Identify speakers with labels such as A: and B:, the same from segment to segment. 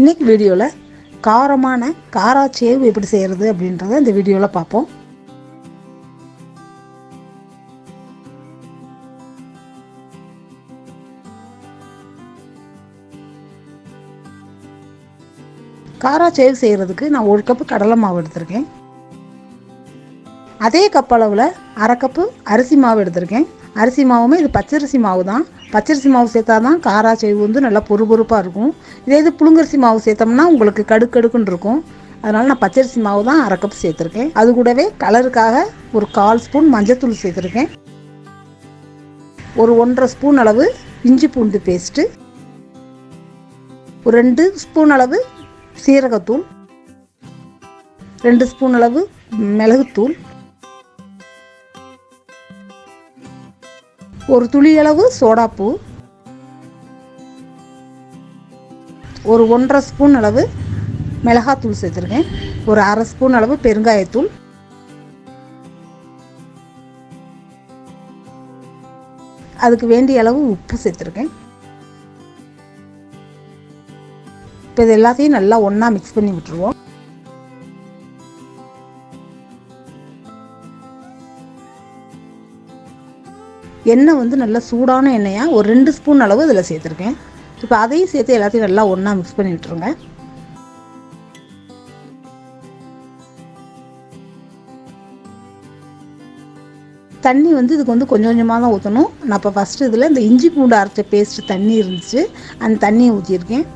A: இன்றைக்கி வீடியோவில் காரமான காரா சேவ் எப்படி செய்கிறது அப்படின்றத இந்த வீடியோவில் பார்ப்போம். காரா சேவ் செய்கிறதுக்கு நான் 1 கப்பு கடலை மாவு எடுத்திருக்கேன். அதே கப் அளவில் 1/2 கப்பு அரிசி மாவு எடுத்திருக்கேன். அரிசி மாவுமே இது பச்சரிசி மாவு தான். பச்சரிசி மாவு சேர்த்தா தான் காரா சேவ் வந்து நல்லா பொறுபொறுப்பாக இருக்கும். இது புழுங்கரிசி மாவு சேர்த்தோம்னா உங்களுக்கு கடுக்குன்னு இருக்கும். அதனால் நான் பச்சரிசி மாவு தான் 1/2 கப் சேர்த்துருக்கேன். அது கூடவே கலருக்காக ஒரு 1/4 ஸ்பூன் மஞ்சத்தூள் சேர்த்துருக்கேன். ஒரு 1.5 ஸ்பூன் அளவு இஞ்சி பூண்டு பேஸ்ட்டு, ஒரு 2 ஸ்பூன் அளவு சீரகத்தூள், 2 ஸ்பூன் அளவு மிளகுத்தூள், ஒரு துளி அளவு சோடாப்பூ, ஒரு 1.5 ஸ்பூன் அளவு மிளகாத்தூள் சேர்த்துருக்கேன். ஒரு 1/2 ஸ்பூன் அளவு பெருங்காயத்தூள், அதுக்கு வேண்டிய அளவு உப்பு சேர்த்துருக்கேன். இப்போ இது எல்லாத்தையும் நல்லா ஒன்றா மிக்ஸ் பண்ணி விட்டுருவோம். எண்ணெய் வந்து நல்லா சூடான எண்ணெயாக ஒரு 2 ஸ்பூன் அளவு இதில் சேர்த்துருக்கேன். இப்போ அதையும் சேர்த்து எல்லாத்தையும் நல்லா ஒன்றா மிக்ஸ் பண்ணி விட்டுருங்க. தண்ணி வந்து இதுக்கு வந்து கொஞ்சம் கொஞ்சமாக தான் ஊற்றணும். நான் இப்போ ஃபஸ்ட்டு இதில் இந்த இஞ்சி பூண்டு அரைச்ச பேஸ்ட்டு தண்ணி இருந்துச்சு, அந்த தண்ணியை ஊற்றியிருக்கேன்.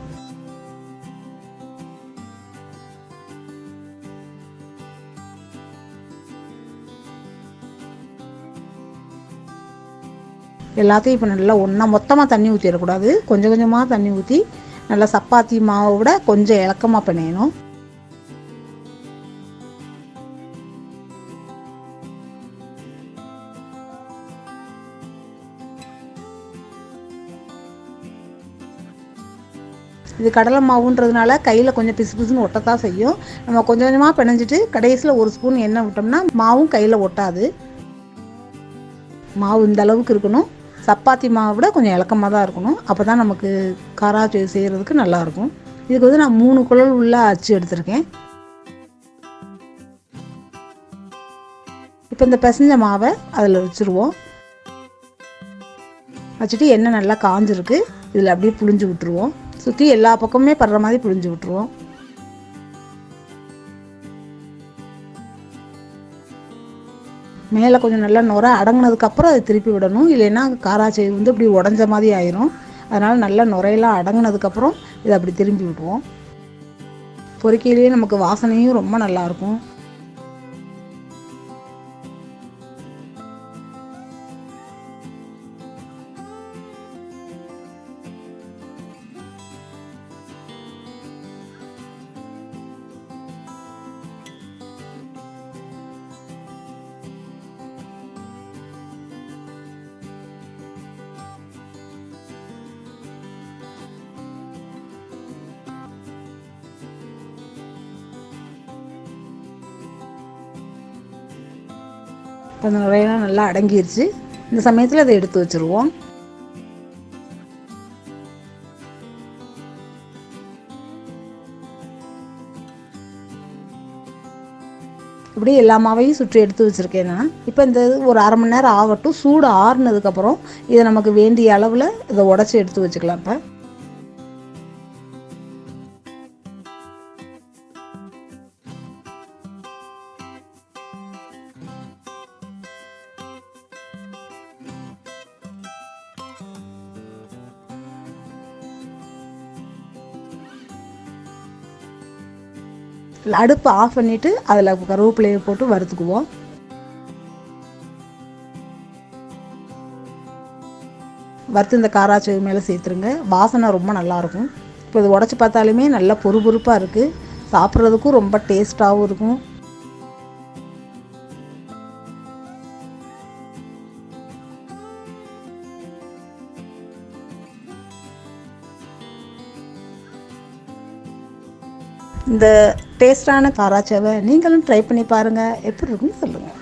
A: எல்லாத்தையும் இப்போ நல்லா ஒன்றா மொத்தமாக தண்ணி ஊற்றிடக்கூடாது. கொஞ்சம் கொஞ்சமாக தண்ணி ஊற்றி நல்லா சப்பாத்தி மாவை விட கொஞ்சம் இலக்கமாக பிணையணும். இது கடலை மாவுன்றதுனால கையில் கொஞ்சம் பிசு பிசுன்னு ஒட்டத்தான் செய்யும். நம்ம கொஞ்சம் கொஞ்சமாக பிணைஞ்சிட்டு கடைசியில் 1 ஸ்பூன் எண்ணெய் விட்டோம்னா மாவும் கையில் ஒட்டாது. மாவு இந்த அளவுக்கு இருக்கணும். சப்பாத்தி மாவை விட கொஞ்சம் இலக்கமாக தான் இருக்கணும். அப்போ தான் நமக்கு காரா சேவ் செய்கிறதுக்கு நல்லாயிருக்கும். இதுக்கு வந்து நான் 3 குழல் உள்ள அச்சு எடுத்திருக்கேன். இப்போ இந்த பிசைஞ்ச மாவை அதில் வச்சுருவோம். வச்சுட்டு எண்ணெய் நல்லா காஞ்சிருக்கு, இதில் அப்படியே புழிஞ்சு விட்டுருவோம். சுற்றி எல்லா பக்கமுமே படுற மாதிரி புழிஞ்சு விட்டுருவோம். மேலே கொஞ்சம் நல்லா நுர அடங்கினதுக்கப்புறம் அதை திருப்பி விடணும். இல்லைன்னா காரா சேவ் வந்து இப்படி உடஞ்ச மாதிரி ஆயிரும். அதனால் நல்லா நுரையெல்லாம் அடங்கினதுக்கப்புறம் இதை அப்படி திரும்பி விடுவோம். பொரிக்கையிலேயே நமக்கு வாசனையும் ரொம்ப நல்லாயிருக்கும். அந்த நுரையெல்லாம் நல்லா அடங்கிருச்சு. இந்த சமயத்தில் அதை எடுத்து வச்சுருவோம். இப்படி எல்லா மாவையும் சுற்றி எடுத்து வச்சுருக்கேன் நான். இப்போ இந்த ஒரு 1/2 மணி நேரம் ஆகட்டும். சூடு ஆறுனதுக்கப்புறம் இதை நமக்கு வேண்டிய அளவில் இதை உடச்சி எடுத்து வச்சுக்கலாம். இப்போ அடுப்பு ஆஃப் பண்ணிவிட்டு அதில் கருவேப்பிலையை போட்டு வறுத்துக்குவோம். வறுத்து இந்த காரா சேவ் மேலே சேர்த்துருங்க. வாசனை ரொம்ப நல்லாயிருக்கும். இப்போ இது உடச்சி பார்த்தாலுமே நல்லா பொறுபொறுப்பாக இருக்குது. சாப்பிட்றதுக்கும் ரொம்ப டேஸ்ட்டாகவும் இருக்கும். இந்த டேஸ்டான காரா சேவை நீங்களும் ட்ரை பண்ணி பாருங்கள். எப்படி இருக்குன்னு சொல்லுங்கள்.